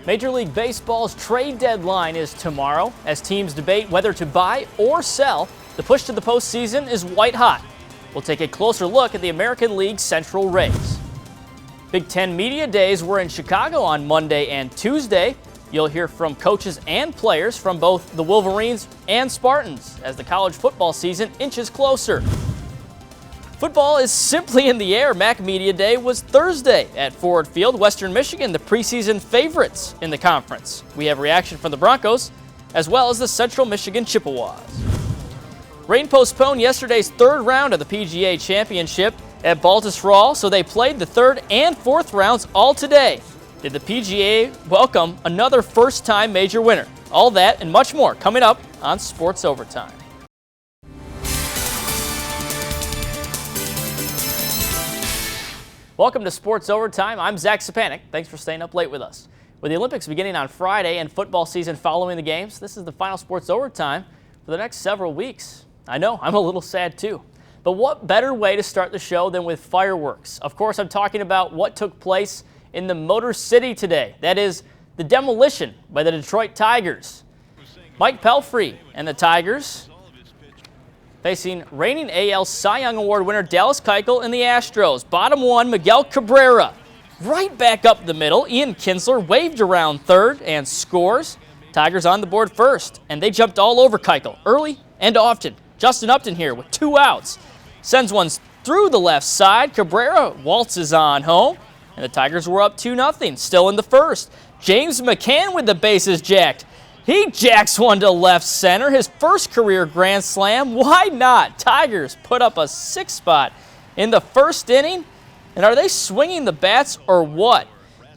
Major League Baseball's trade deadline is tomorrow. As teams debate whether to buy or sell, the push to the postseason is white hot. We'll take a closer look at the American League Central race. Big Ten Media Days were in Chicago on Monday and Tuesday. You'll hear from coaches and players from both the Wolverines and Spartans as the college football season inches closer. Football is simply in the air. MAC Media Day was Thursday at Ford Field. Western Michigan, the preseason favorites in the conference. We have reaction from the Broncos, as well as the Central Michigan Chippewas. Rain postponed yesterday's third round of the PGA Championship at Baltusrol, so they played the third and fourth rounds all today. Did the PGA welcome another first-time major winner? All that and much more coming up on Sports Overtime. Welcome to Sports Overtime. I'm Zach Sapanik. Thanks for staying up late with us. With the Olympics beginning on Friday and football season following the games, this is the final Sports Overtime for the next several weeks. I know, I'm a little sad too. But what better way to start the show than with fireworks? Of course, I'm talking about what took place in the Motor City today. That is, the demolition by the Detroit Tigers. Mike Pelfrey and the Tigers facing reigning AL Cy Young Award winner Dallas Keuchel and the Astros. Bottom one, Miguel Cabrera. Right back up the middle, Ian Kinsler waved around third and scores. Tigers on the board first, and they jumped all over Keuchel early and often. Justin Upton here with 2 outs. Sends one through the left side. Cabrera waltzes on home, and the Tigers were up 2-0, still in the first. James McCann with the bases jacked. He jacks one to left center, his first career grand slam. Why not? Tigers put up a 6 spot in the first inning. And are they swinging the bats or what?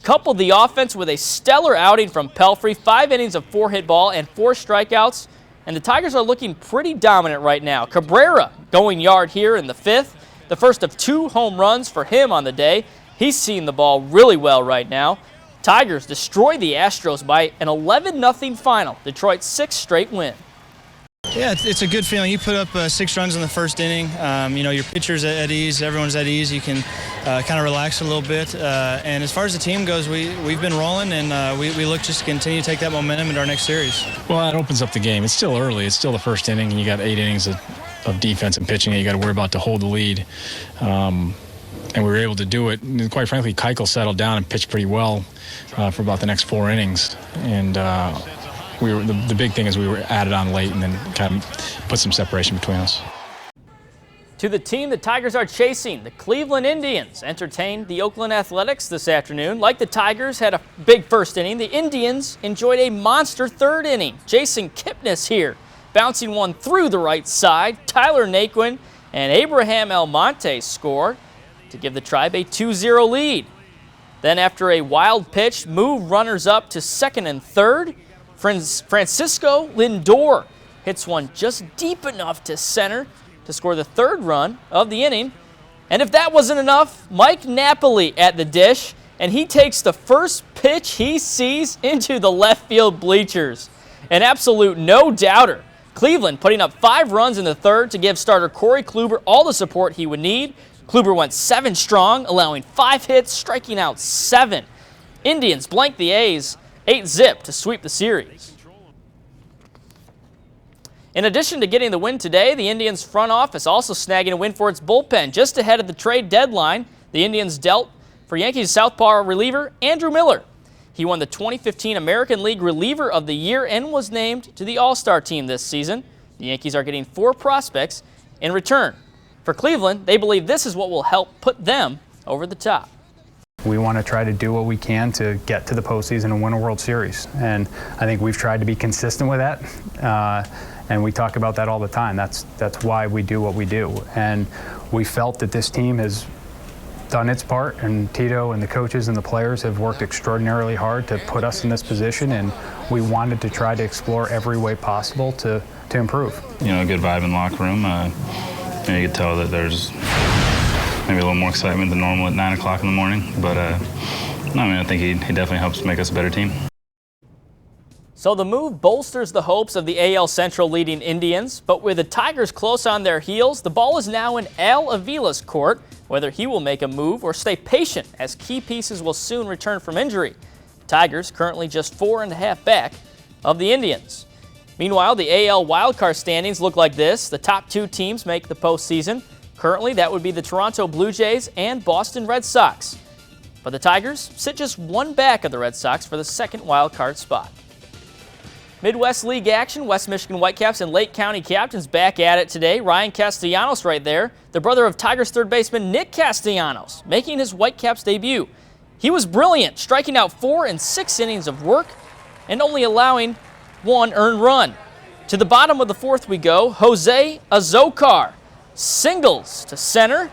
Coupled the offense with a stellar outing from Pelfrey, 5 innings of 4-hit ball and 4 strikeouts. And the Tigers are looking pretty dominant right now. Cabrera going yard here in the 5th. The first of 2 home runs for him on the day. He's seeing the ball really well right now. Tigers destroy the Astros by an 11-0 final. Detroit's 6th straight win. Yeah, it's a good feeling. You put up 6 runs in the first inning. Your pitcher's at ease. Everyone's at ease. You can kind of relax a little bit. And as far as the team goes, we've been rolling, and we look just to continue to take that momentum into our next series. Well, that opens up the game. It's still early. It's still the first inning, and you got 8 innings of defense and pitching that you got to worry about to hold the lead. And we were able to do it. And quite frankly, Keuchel settled down and pitched pretty well for about the next 4 innings. And the big thing is we were added on late and then kind of put some separation between us. To the team the Tigers are chasing, the Cleveland Indians entertained the Oakland Athletics this afternoon. Like the Tigers had a big first inning, the Indians enjoyed a monster third inning. Jason Kipnis here, bouncing one through the right side. Tyler Naquin and Abraham Almonte scored to give the Tribe a 2-0 lead. Then after a wild pitch, move runners up to second and third. Francisco Lindor hits one just deep enough to center to score the 3rd run of the inning. And if that wasn't enough, Mike Napoli at the dish, and he takes the first pitch he sees into the left field bleachers. An absolute no-doubter. Cleveland putting up 5 runs in the 3rd to give starter Corey Kluber all the support he would need. Kluber went 7 strong, allowing 5 hits, striking out 7. Indians blanked the A's 8-0 to sweep the series. In addition to getting the win today, the Indians front office also snagging a win for its bullpen. Just ahead of the trade deadline, the Indians dealt for Yankees southpaw reliever Andrew Miller. He won the 2015 American League Reliever of the Year and was named to the All-Star team this season. The Yankees are getting 4 prospects in return. For Cleveland, they believe this is what will help put them over the top. We want to try to do what we can to get to the postseason and win a World Series. And I think we've tried to be consistent with that. And we talk about that all the time. That's why we do what we do. And we felt that this team has done its part, and Tito and the coaches and the players have worked extraordinarily hard to put us in this position, and we wanted to try to explore every way possible to improve. A good vibe in the locker room. You could tell that there's maybe a little more excitement than normal at 9 o'clock in the morning. But, I think he definitely helps make us a better team. So the move bolsters the hopes of the AL Central leading Indians, but with the Tigers close on their heels, the ball is now in Al Avila's court, whether he will make a move or stay patient as key pieces will soon return from injury. Tigers currently just 4.5 back of the Indians. Meanwhile, the AL wildcard standings look like this. The top 2 teams make the postseason. Currently, that would be the Toronto Blue Jays and Boston Red Sox. But the Tigers sit just 1 back of the Red Sox for the second wildcard spot. Midwest League action, West Michigan Whitecaps and Lake County Captains back at it today. Ryan Castellanos right there, the brother of Tigers third baseman Nick Castellanos, making his Whitecaps debut. He was brilliant, striking out 4 in 6 innings of work and only allowing 1 earned run. To the bottom of the 4th we go. Jose Azocar singles to center.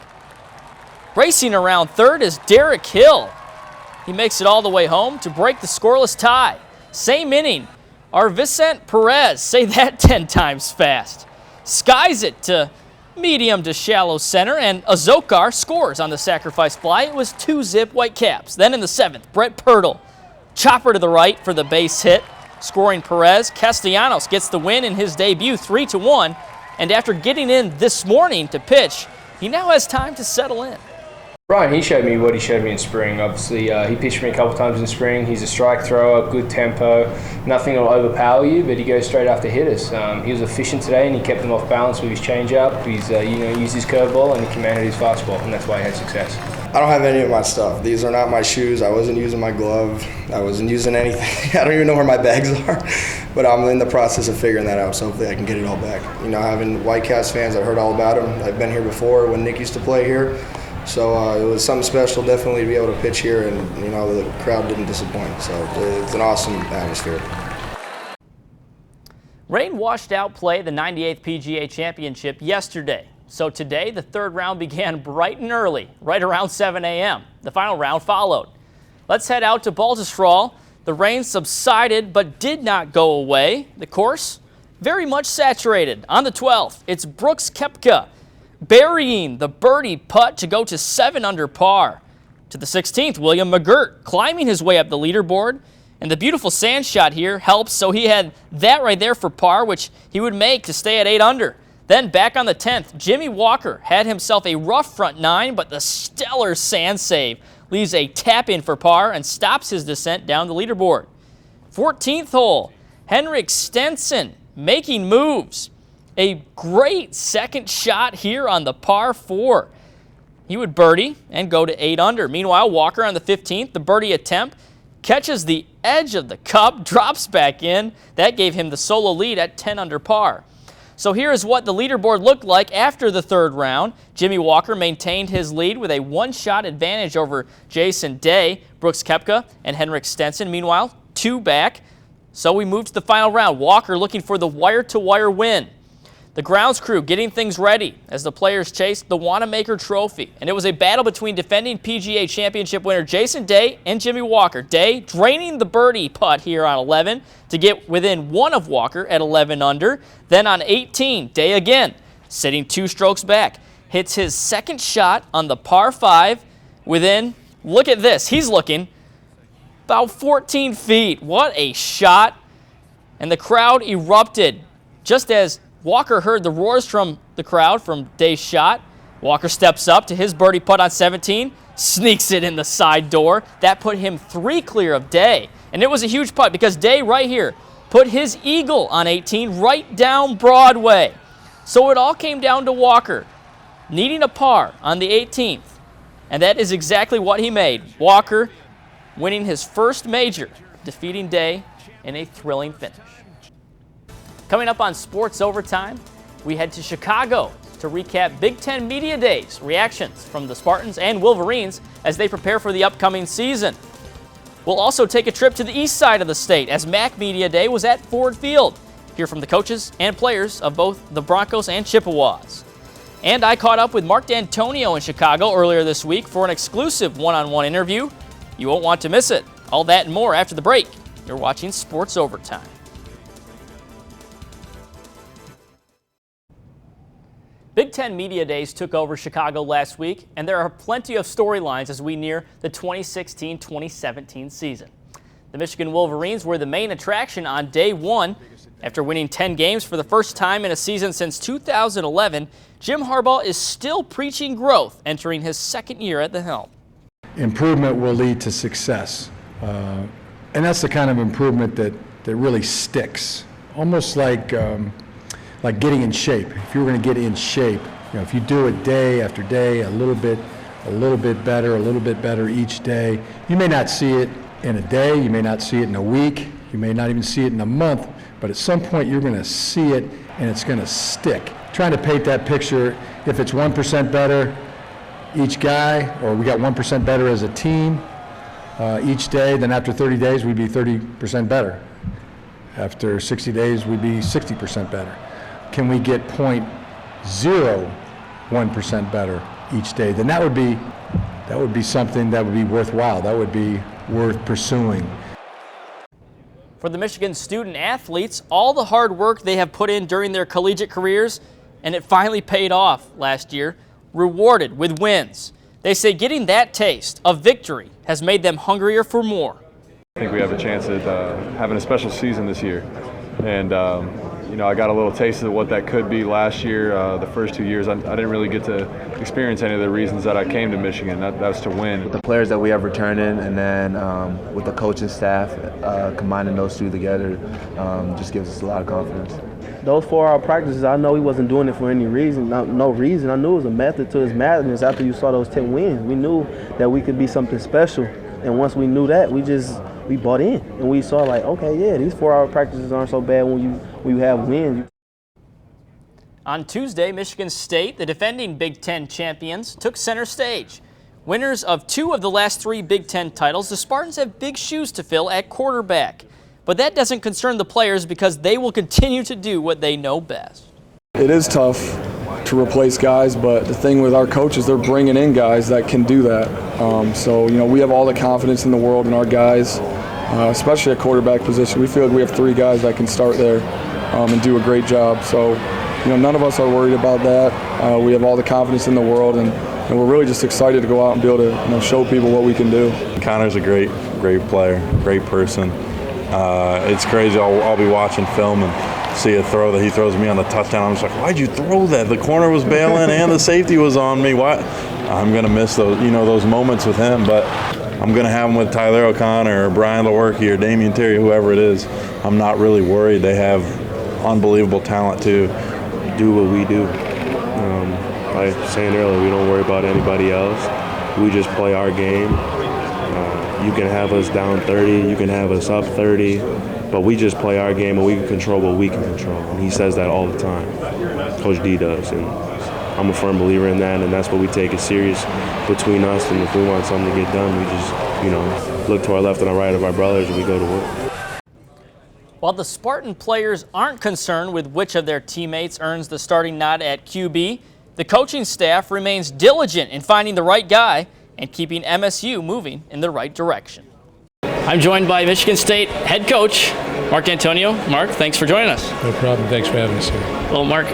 Racing around third is Derek Hill. He makes it all the way home to break the scoreless tie. Same inning, our Vicente Perez, say that 10 times fast, skies it to medium to shallow center, and Azocar scores on the sacrifice fly. It was 2-zip Whitecaps. Then in the 7th, Brett Pirtle, chopper to the right for the base hit, scoring Perez. Castellanos gets the win in his debut, 3-1, and after getting in this morning to pitch, he now has time to settle in. Ryan, he showed me what he showed me in spring. Obviously, he pitched me a couple times in spring. He's a strike thrower, good tempo. Nothing will overpower you, but he goes straight after hitters. He was efficient today, and he kept them off balance with his changeup. He's used his curveball, and he commanded his fastball, and that's why he had success. I don't have any of my stuff. These are not my shoes. I wasn't using my glove. I wasn't using anything. I don't even know where my bags are, but I'm in the process of figuring that out, so hopefully I can get it all back. You know, having Whitecaps fans, I've heard all about them. I've been here before when Nick used to play here. So it was something special, definitely, to be able to pitch here, and you know the crowd didn't disappoint. So it's an awesome atmosphere. Rain washed out play the 98th PGA Championship yesterday. So today, the 3rd round began bright and early, right around 7 a.m. The final round followed. Let's head out to Baltusrol. The rain subsided but did not go away. The course, very much saturated. On the 12th, it's Brooks Koepka burying the birdie putt to go to 7 under par. To the 16th, William McGirt climbing his way up the leaderboard. And the beautiful sand shot here helps, so he had that right there for par, which he would make to stay at 8 under. Then back on the 10th, Jimmy Walker had himself a rough front 9, but the stellar sand save leaves a tap in for par and stops his descent down the leaderboard. 14th hole, Henrik Stenson making moves. A great second shot here on the par 4. He would birdie and go to 8 under. Meanwhile, Walker on the 15th, the birdie attempt, catches the edge of the cup, drops back in. That gave him the solo lead at 10 under par. So here is what the leaderboard looked like after the 3rd round. Jimmy Walker maintained his lead with a 1-shot advantage over Jason Day, Brooks Koepka, and Henrik Stenson. Meanwhile, 2 back. So we move to the final round. Walker looking for the wire-to-wire win. The grounds crew getting things ready as the players chased the Wanamaker Trophy. And it was a battle between defending PGA Championship winner Jason Day and Jimmy Walker. Day draining the birdie putt here on 11 to get within 1 of Walker at 11 under. Then on 18, Day again, sitting 2 strokes back, hits his second shot on the par 5 within, look at this, he's looking about 14 feet. What a shot. And the crowd erupted just as Walker heard the roars from the crowd from Day's shot. Walker steps up to his birdie putt on 17, sneaks it in the side door. That put him 3 clear of Day. And it was a huge putt because Day right here put his eagle on 18 right down Broadway. So it all came down to Walker needing a par on the 18th. And that is exactly what he made. Walker winning his first major, defeating Day in a thrilling finish. Coming up on Sports Overtime, we head to Chicago to recap Big Ten Media Days, reactions from the Spartans and Wolverines as they prepare for the upcoming season. We'll also take a trip to the east side of the state as MAC Media Day was at Ford Field. Hear from the coaches and players of both the Broncos and Chippewas. And I caught up with Mark D'Antonio in Chicago earlier this week for an exclusive one-on-one interview. You won't want to miss it. All that and more after the break. You're watching Sports Overtime. Big Ten Media Days took over Chicago last week, and there are plenty of storylines as we near the 2016-2017 season. The Michigan Wolverines were the main attraction on day 1. After winning 10 games for the first time in a season since 2011, Jim Harbaugh is still preaching growth entering his 2nd year at the helm. Improvement will lead to success. And that's the kind of improvement that really sticks. Almost like getting in shape. If you were going to get in shape, if you do it day after day, a little bit better each day, you may not see it in a day, you may not see it in a week, you may not even see it in a month, but at some point you're going to see it and it's going to stick. Trying to paint that picture, if it's 1% better each guy, or we got 1% better as a team each day, then after 30 days we'd be 30% better. After 60 days we'd be 60% better. Can we get 0.01% better each day? Then that would be something that would be worthwhile. That would be worth pursuing. For the Michigan student athletes, all the hard work they have put in during their collegiate careers, and it finally paid off last year, rewarded with wins. They say getting that taste of victory has made them hungrier for more. I think we have a chance at having a special season this year. And, I got a little taste of what that could be last year. The first 2 years, I didn't really get to experience any of the reasons that I came to Michigan. That was to win. With the players that we have returning, and then with the coaching staff, combining those two together just gives us a lot of confidence. Those 4-hour practices, I know he wasn't doing it for any reason, no reason. I knew it was a method to his madness after you saw those 10 wins. We knew that we could be something special. And once we knew that, we bought in. And we saw like, okay, yeah, these 4-hour practices aren't so bad when you have wins. On Tuesday, Michigan State, the defending Big Ten champions, took center stage. Winners of 2 of the last 3 Big Ten titles, the Spartans have big shoes to fill at quarterback. But that doesn't concern the players because they will continue to do what they know best. It is tough to replace guys, but the thing with our coaches, they're bringing in guys that can do that. So we have all the confidence in the world in our guys, especially at quarterback position. We feel like we have 3 guys that can start there and do a great job. So none of us are worried about that. We have all the confidence in the world, and we're really just excited to go out and be able to show people what we can do. Connor's a great player, great person. It's crazy. I'll be watching film and see a throw that he throws me on the touchdown. I'm just like, why'd you throw that? The corner was bailing and the safety was on me. Why? I'm gonna miss those, those moments with him. But I'm gonna have them with Tyler O'Connor or Brian Lewerke or Damian Terry, whoever it is. I'm not really worried. They have unbelievable talent to do what we do. Like saying earlier, we don't worry about anybody else. We just play our game. You can have us down 30, you can have us up 30, but we just play our game and we can control what we can control. And he says that all the time. Coach D does, and I'm a firm believer in that, and that's what we take it serious between us. And if we want something to get done, we just, look to our left and our right of our brothers and we go to work. While the Spartan players aren't concerned with which of their teammates earns the starting nod at QB, the coaching staff remains diligent in finding the right guy and keeping MSU moving in the right direction. I'm joined by Michigan State head coach Mark D'Antonio. Mark, thanks for joining us. No problem. Thanks for having us here. Well, Mark,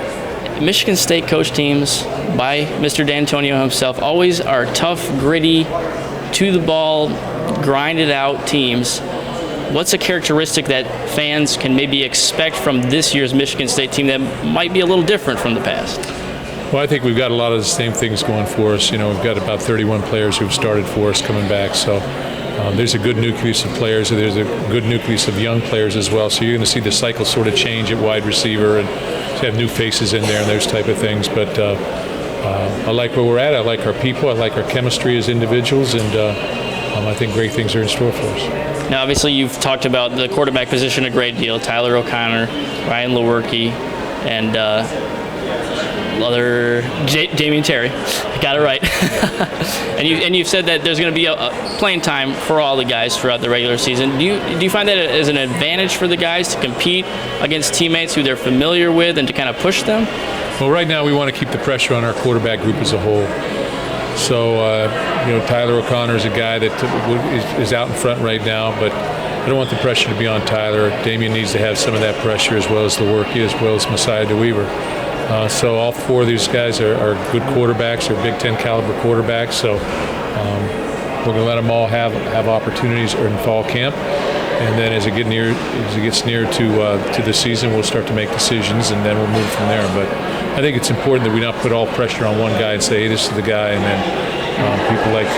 Michigan State coach teams by Mr. D'Antonio himself always are tough, gritty, to the ball, grinded out teams. What's a characteristic that fans can maybe expect from this year's Michigan State team that might be a little different from the past? Well, I think we've got a lot of the same things going for us. We've got about 31 players who've started for us coming back. So there's a good nucleus of players. There's a good nucleus of young players as well. So you're going to see the cycle sort of change at wide receiver and have new faces in there and those type of things. But I like where we're at. I like our people. I like our chemistry as individuals. And I think great things are in store for us. Now, obviously, you've talked about the quarterback position a great deal. Tyler O'Connor, Ryan Lewerke, and Damian Terry. Got it right. and you've said that there's going to be a playing time for all the guys throughout the regular season. Do you find that as an advantage for the guys to compete against teammates who they're familiar with and to kind of push them? Well, right now we want to keep the pressure on our quarterback group as a whole. So, Tyler O'Connor is a guy that is out in front right now, but I don't want the pressure to be on Tyler. Damian needs to have some of that pressure, as well as Lewerke, as well as Messiah DeWeaver. So all 4 of these guys are good quarterbacks, they're Big Ten caliber quarterbacks. So we're going to let them all have opportunities in fall camp, and then as it gets near to the season, we'll start to make decisions, and then we'll move from there. But I think it's important that we not put all pressure on one guy and say, hey, this is the guy, and then people like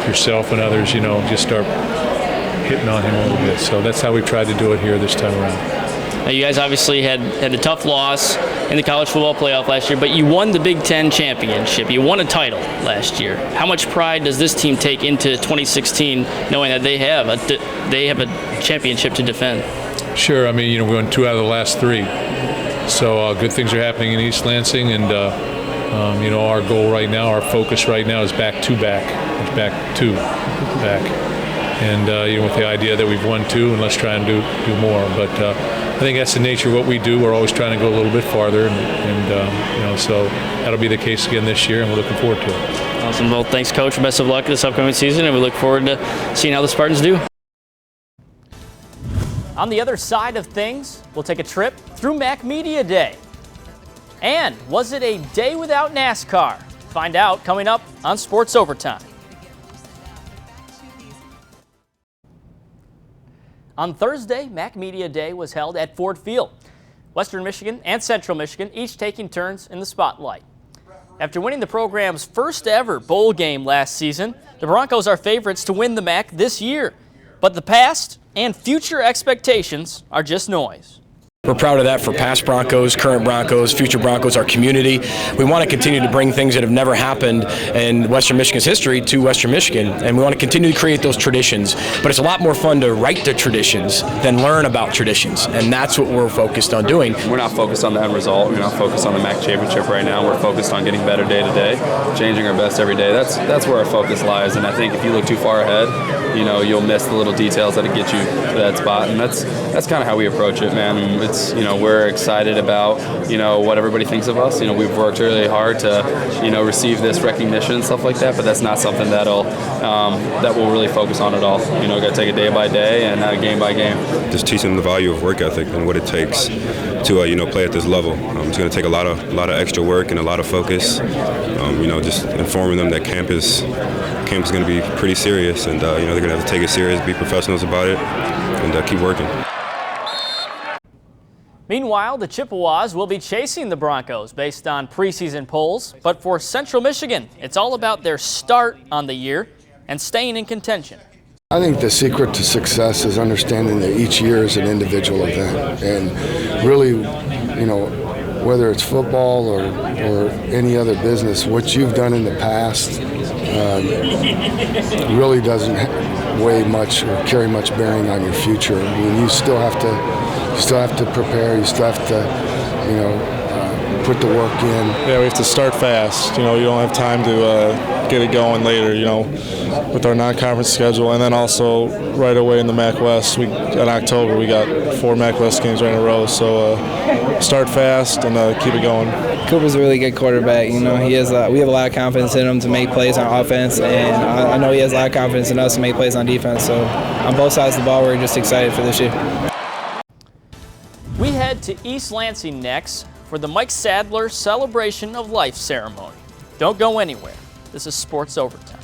yourself and others, just start hitting on him a little bit. So that's how we tried to do it here this time around. Now, you guys obviously had a tough loss in the college football playoff last year, but you won the Big Ten championship. You won a title last year. How much pride does this team take into 2016, knowing that they have a championship to defend? Sure. I mean, we won 2 out of the last 3. So good things are happening in East Lansing, and our goal right now, our focus right now is back to back. It's back to back. And with the idea that we've won 2, and let's try and do more. But I think that's the nature of what we do. We're always trying to go a little bit farther, and so that'll be the case again this year, and we're looking forward to it. Awesome. Well, thanks, Coach. Best of luck this upcoming season, and we look forward to seeing how the Spartans do. On the other side of things, we'll take a trip through Mac Media Day. And was it a day without NASCAR? Find out coming up on Sports Overtime. On Thursday, Mac Media Day was held at Ford Field. Western Michigan and Central Michigan each taking turns in the spotlight. After winning the program's first ever bowl game last season, the Broncos are favorites to win the MAC this year. But the past and future expectations are just noise. We're proud of that for past Broncos, current Broncos, future Broncos, our community. We want to continue to bring things that have never happened in Western Michigan's history to Western Michigan, and we want to continue to create those traditions. But it's a lot more fun to write the traditions than learn about traditions, and that's what we're focused on doing. We're not focused on the end result. We're not focused on the MAC championship right now. We're focused on getting better day to day, changing our best every day. That's where our focus lies, and I think if you look too far ahead, you'll miss the little details that get you to that spot, and that's kind of how we approach it, man. It's we're excited about what everybody thinks of us. We've worked really hard to receive this recognition and stuff like that, but that's not something that we'll really focus on at all. Got to take it day by day and game by game. Just teaching them the value of work ethic and what it takes to play at this level. It's going to take a lot of extra work and a lot of focus. Just informing them that camp is going to be pretty serious, and they're going to have to take it serious, be professionals about it, and keep working. Meanwhile, the Chippewas will be chasing the Broncos based on preseason polls. But for Central Michigan, it's all about their start on the year and staying in contention. I think the secret to success is understanding that each year is an individual event. And really, whether it's football or any other business, what you've done in the past really doesn't weigh much or carry much bearing on your future. I mean, you still have to prepare. You still have to, put the work in. Yeah, we have to start fast. You don't have time to get it going later. With our non-conference schedule, and then also right away in the MAC West, in October we got 4 MAC West games right in a row. So start fast and keep it going. Cooper's a really good quarterback. We have a lot of confidence in him to make plays on offense, and I know he has a lot of confidence in us to make plays on defense. So on both sides of the ball, we're just excited for this year. We head to East Lansing next for the Mike Sadler Celebration of Life ceremony. Don't go anywhere. This is Sports Overtime.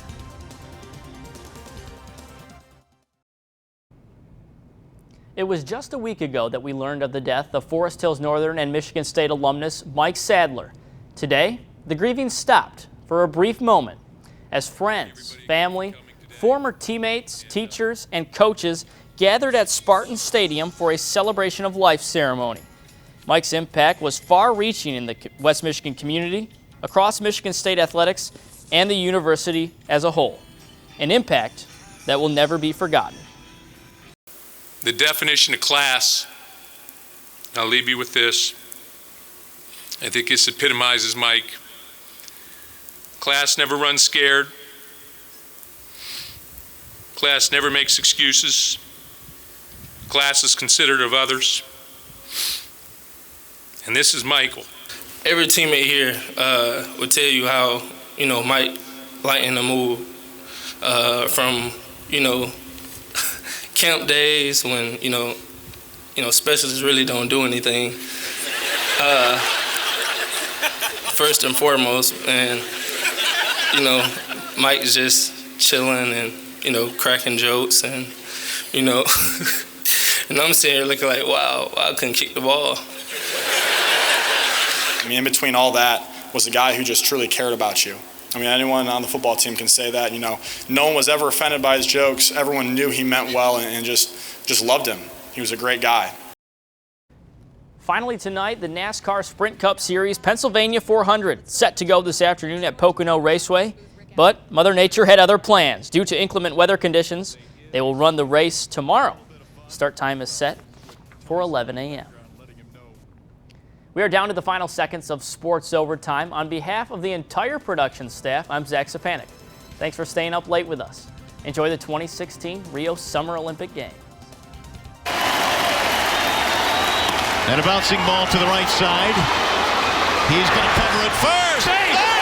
It was just a week ago that we learned of the death of Forest Hills Northern and Michigan State alumnus Mike Sadler. Today, the grieving stopped for a brief moment as friends, family, former teammates, teachers, and coaches gathered at Spartan Stadium for a celebration of life ceremony. Mike's impact was far-reaching in the West Michigan community, across Michigan State athletics, and the university as a whole. An impact that will never be forgotten. The definition of class, I'll leave you with this. I think this epitomizes Mike. Class never runs scared. Class never makes excuses. Class is considerate of others. And this is Michael. Every teammate here will tell you how, Mike lightened the mood from, camp days when, specialists really don't do anything. First and foremost, and, Mike's just chilling and, cracking jokes and, and I'm sitting here looking like, wow, I couldn't kick the ball. In between all that was a guy who just truly cared about you. I mean, anyone on the football team can say that. You know, no one was ever offended by his jokes. Everyone knew he meant well and just loved him. He was a great guy. Finally tonight, the NASCAR Sprint Cup Series Pennsylvania 400 set to go this afternoon at Pocono Raceway. But Mother Nature had other plans. Due to inclement weather conditions, they will run the race tomorrow. Start time is set for 11 a.m. We are down to the final seconds of Sports Overtime. On behalf of the entire production staff, I'm Zach Stepanek. Thanks for staying up late with us. Enjoy the 2016 Rio Summer Olympic Games. And a bouncing ball to the right side. He's going to cover it first. Hey!